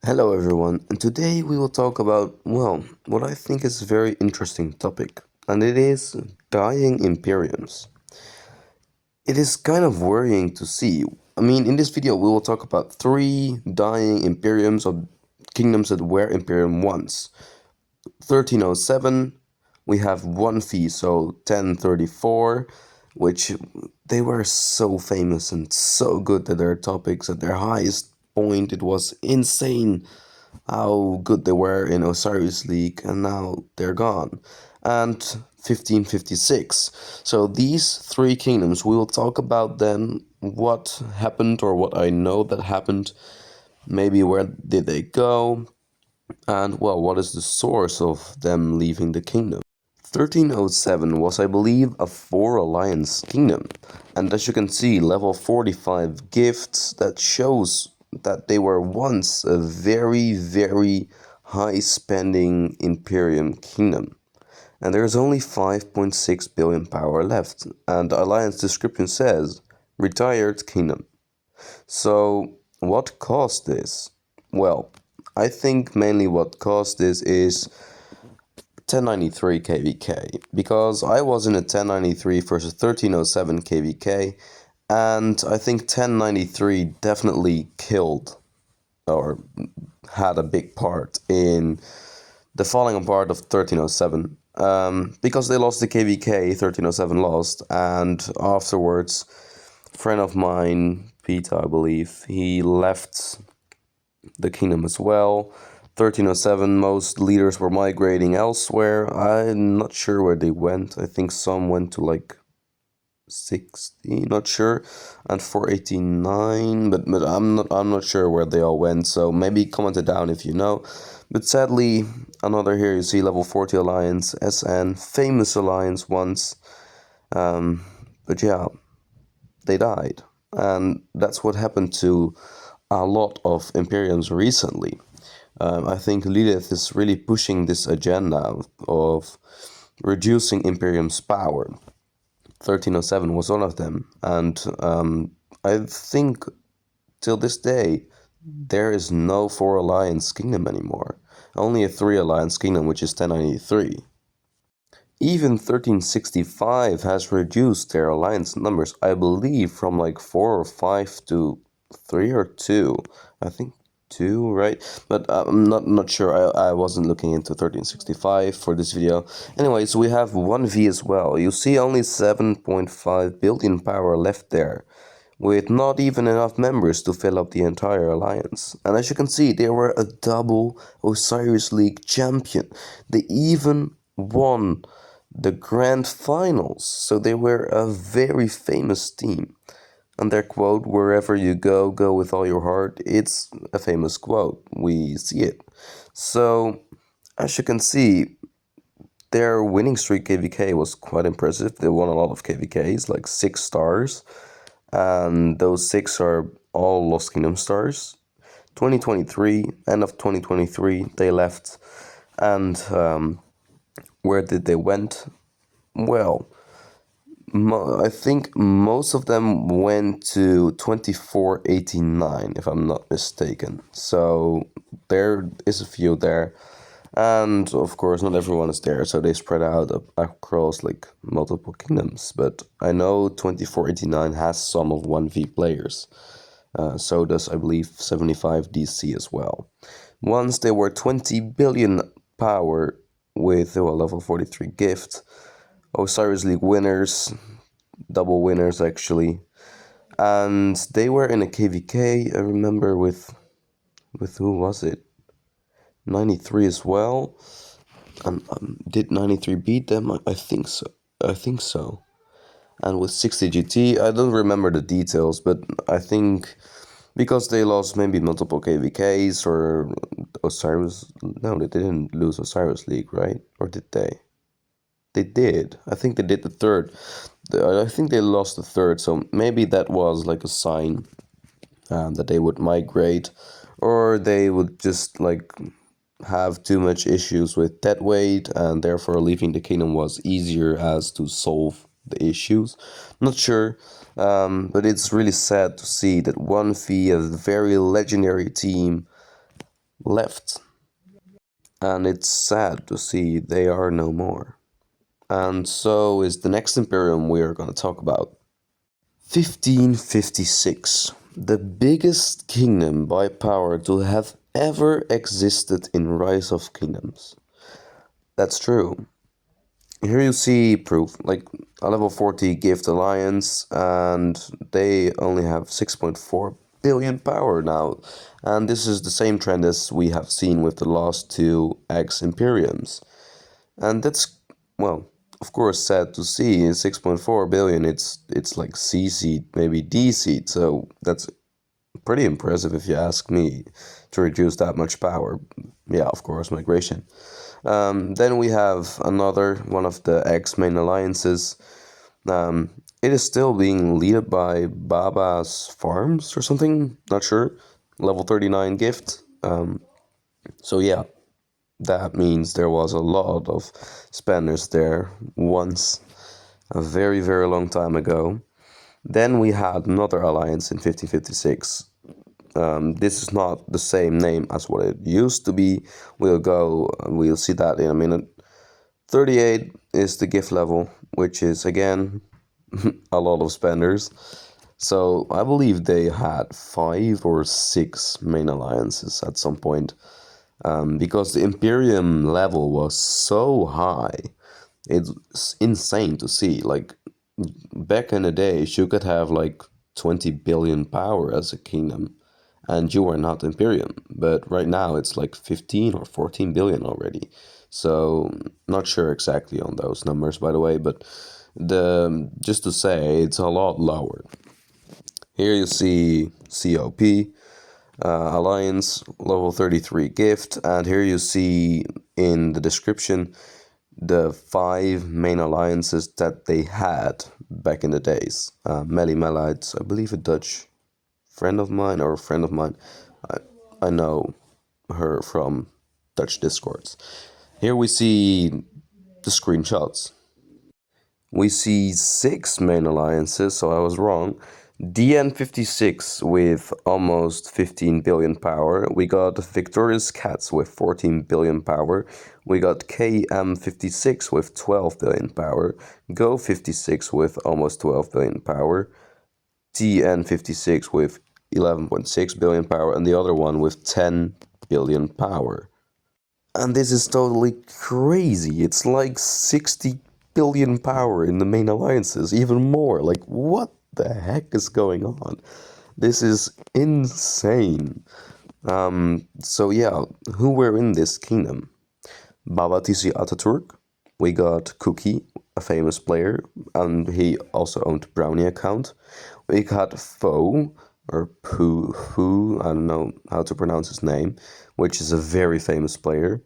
Hello everyone, and today we will talk about, well, what I think is a very interesting topic, and it is dying imperiums. It is kind of worrying to see. In this video we will talk about three dying imperiums or kingdoms that were imperium once. 1307, we have one fee, so 1034, which they were so famous and so good at their topics. At their highest point, it was insane how good they were in Osiris League, and now they're gone. And 1556. So these three kingdoms, we will talk about them, what happened or what I know that happened, maybe where did they go, and well, what is the source of them leaving the kingdom. 1307 was, I believe, a 4 alliance kingdom, and as you can see, level 45 gifts, that shows that they were once a very high spending Imperium kingdom. And there's only 5.6 billion power left, and the alliance description says, retired kingdom. So, what caused this? Well, I think mainly what caused this is 1093 KvK, because I was in a 1093 versus 1307 KvK, and I think 1093 definitely killed or had a big part in the falling apart of 1307, because they lost the KvK, 1307 lost, and afterwards, a friend of mine, Peter, I believe, he left the kingdom as well. 1307, most leaders were migrating elsewhere. I'm not sure where they went. I think some went to like 60, not sure, and 489, but I'm not sure where they all went. So maybe comment it down if you know. But sadly, another here you see level 40 alliance, SN, famous alliance once. But yeah, they died, and that's what happened to a lot of Imperiums recently. I think Lilith is really pushing this agenda of reducing Imperium's power. 1307 was one of them, and I think till this day there is no 4 alliance kingdom anymore. Only a 3 alliance kingdom, which is 1093. Even 1365 has reduced their alliance numbers, I believe, from like 4 or 5 to 3 or 2. I think 2, right? But I'm not sure. I wasn't looking into 1365 for this video. Anyways, we have 1V as well. You see only 7.5 billion power left there, with not even enough members to fill up the entire alliance. And as you can see, they were a double Osiris League champion. They even won the grand finals, so they were a very famous team. And their quote, wherever you go, go with all your heart, it's a famous quote. We see it. So, as you can see, their winning streak KvK was quite impressive. They won a lot of KvKs, like 6 stars, and those 6 are all Lost Kingdom stars. 2023, end of 2023, they left, and where did they went? Well, I think most of them went to 2489, if I'm not mistaken. So there is a few there. And of course, not everyone is there, so they spread out across like multiple kingdoms. But I know 2489 has some of 1v players. So does, I believe, 75 DC as well. Once they were 20 billion power with a level 43 gift. Osiris League winners, double winners actually, and they were in a KvK. I remember with who was it? 93 as well. And did 93 beat them? I think so. I think so. And with 60 GT, I don't remember the details, but I think because they lost maybe multiple KvKs or Osiris. No, they didn't lose Osiris League, right? Or did they? They did. I think they did the third. I think they lost the third, so maybe that was like a sign that they would migrate, or they would just like have too much issues with deadweight, and therefore leaving the kingdom was easier as to solve the issues. Not sure, but it's really sad to see that 1v, a very legendary team, left. And it's sad to see they are no more. And so is the next imperium we are going to talk about. 1556, the biggest kingdom by power to have ever existed in Rise of Kingdoms. That's true. Here you see proof, like a level 40 gift alliance, and they only have 6.4 billion power now. And this is the same trend as we have seen with the last two ex-imperiums. And that's, well, of course, sad to see. 6.4 billion, it's like C seed, maybe D seed, so that's pretty impressive if you ask me to reduce that much power. Yeah, of course, migration. Then we have another one of the X-main alliances. It is still being led by Baba's Farms or something, not sure. Level 39 gift. So yeah, that means there was a lot of spenders there once, a very, very long time ago. Then we had another alliance in 1556. This is not the same name as what it used to be. We'll see that in a minute. 38 is the gift level, which is again a lot of spenders. So I believe they had 5 or 6 main alliances at some point, because the Imperium level was so high. It's insane to see. Like back in the days, you could have like 20 billion power as a kingdom, and you were not Imperium. But right now, it's like 15 or 14 billion already. So not sure exactly on those numbers, by the way, but just to say, it's a lot lower. Here you see COP, Alliance, level 33 gift, and here you see in the description the 5 main alliances that they had back in the days. Melly Melites, I believe a Dutch friend of mine or a friend of mine. I know her from Dutch Discords. Here we see the screenshots. We see 6 main alliances, so I was wrong. DN56 with almost 15 billion power. We got Victorious Cats with 14 billion power. We got KM56 with 12 billion power. Go56 with almost 12 billion power. TN56 with 11.6 billion power. And the other one with 10 billion power. And this is totally crazy. It's like 60 billion power in the main alliances, even more. Like, what the heck is going on? This is insane. So yeah, who were in this kingdom? Baba Tisi Ataturk. We got Cookie, a famous player, and he also owned Brownie account. We got Foe, or Pooh, I don't know how to pronounce his name, which is a very famous player.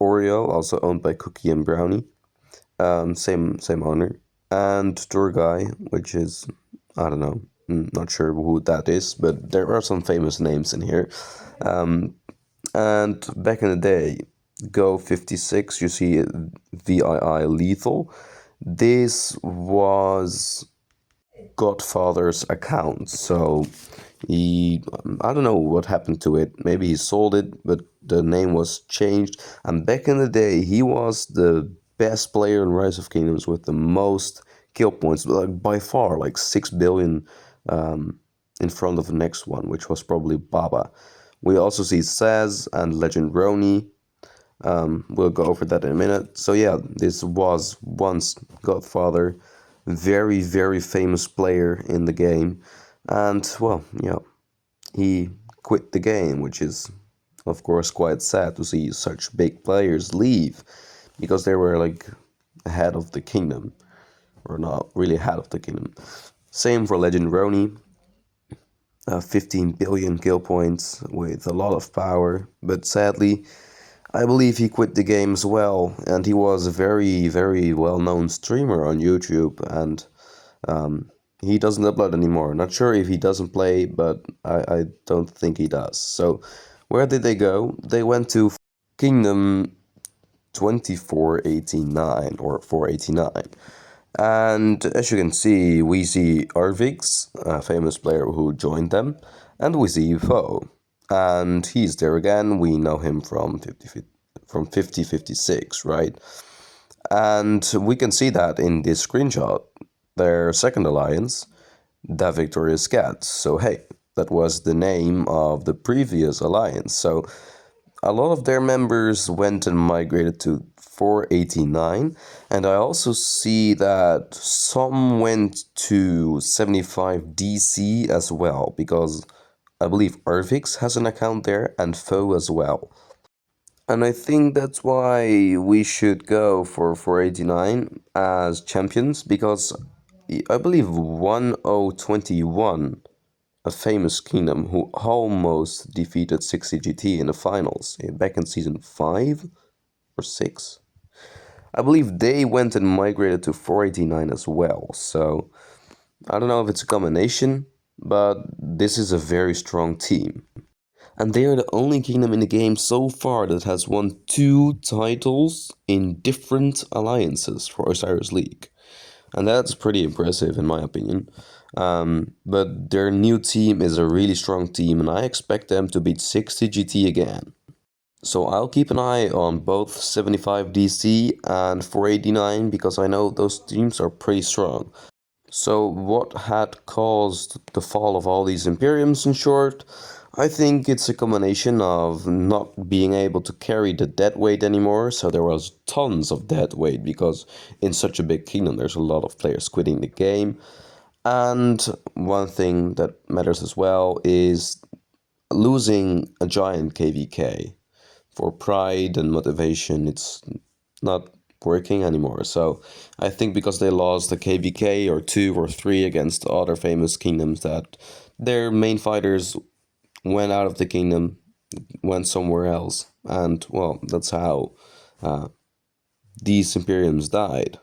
Oreo, also owned by Cookie and Brownie, same owner. And Turgai, which is, I don't know, not sure who that is, but there are some famous names in here. And back in the day, Go56, you see VII Lethal. This was Godfather's account, so I don't know what happened to it. Maybe he sold it, but the name was changed. And back in the day, he was the best player in Rise of Kingdoms with the most kill points, like by far, like 6 billion in front of the next one, which was probably Baba. We also see Saz and Legend Roni. We'll go over that in a minute. So yeah, this was once Godfather, very, very famous player in the game. And well, yeah, he quit the game, which is of course quite sad to see such big players leave, because they were like head of the kingdom, or not really head of the kingdom. Same for Legend Roni. 15 billion kill points with a lot of power, but sadly, I believe he quit the game as well, and he was a very, very well-known streamer on YouTube, and he doesn't upload anymore. Not sure if he doesn't play, but I don't think he does. So, where did they go? They went to Kingdom 2489, or 489. And as you can see, we see Arvix, a famous player who joined them, and we see Foe. and he's there again. We know him from 5056, right? And we can see that in this screenshot, their second alliance, the Victorious Cats. So hey, that was the name of the previous alliance. So a lot of their members went and migrated to 489, and I also see that some went to 75 DC as well, because I believe Arvix has an account there and Foe as well. And I think that's why we should go for 489 as champions, because I believe 1021, a famous kingdom who almost defeated 60GT in the finals back in season 5 or 6. I believe they went and migrated to 489 as well. So I don't know if it's a combination, but this is a very strong team. And they are the only kingdom in the game so far that has won 2 titles in different alliances for Osiris League. And that's pretty impressive in my opinion. But their new team is a really strong team, and I expect them to beat 60GT again. So I'll keep an eye on both 75DC and 489 because I know those teams are pretty strong. So what had caused the fall of all these Imperiums in short? I think it's a combination of not being able to carry the deadweight anymore, so there was tons of deadweight because in such a big kingdom there's a lot of players quitting the game. And one thing that matters as well is losing a giant KvK. For pride and motivation, it's not working anymore. So I think because they lost a KvK or 2 or 3 against other famous kingdoms, that their main fighters went out of the kingdom, went somewhere else, and well, that's how these Imperiums died.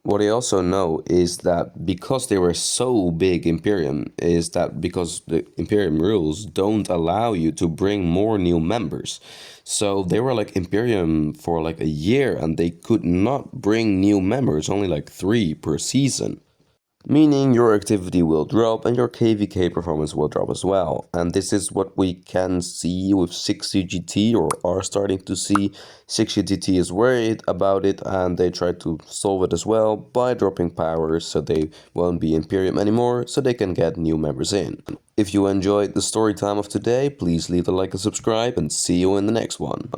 What I also know is that because they were so big Imperium, is that because the Imperium rules don't allow you to bring more new members. So they were like Imperium for like a year and they could not bring new members, only like 3 per season. Meaning your activity will drop and your KvK performance will drop as well. And this is what we can see with 60GT, or are starting to see. 60GT is worried about it and they try to solve it as well by dropping powers so they won't be Imperium anymore, so they can get new members in. If you enjoyed the story time of today, please leave a like and subscribe, and see you in the next one.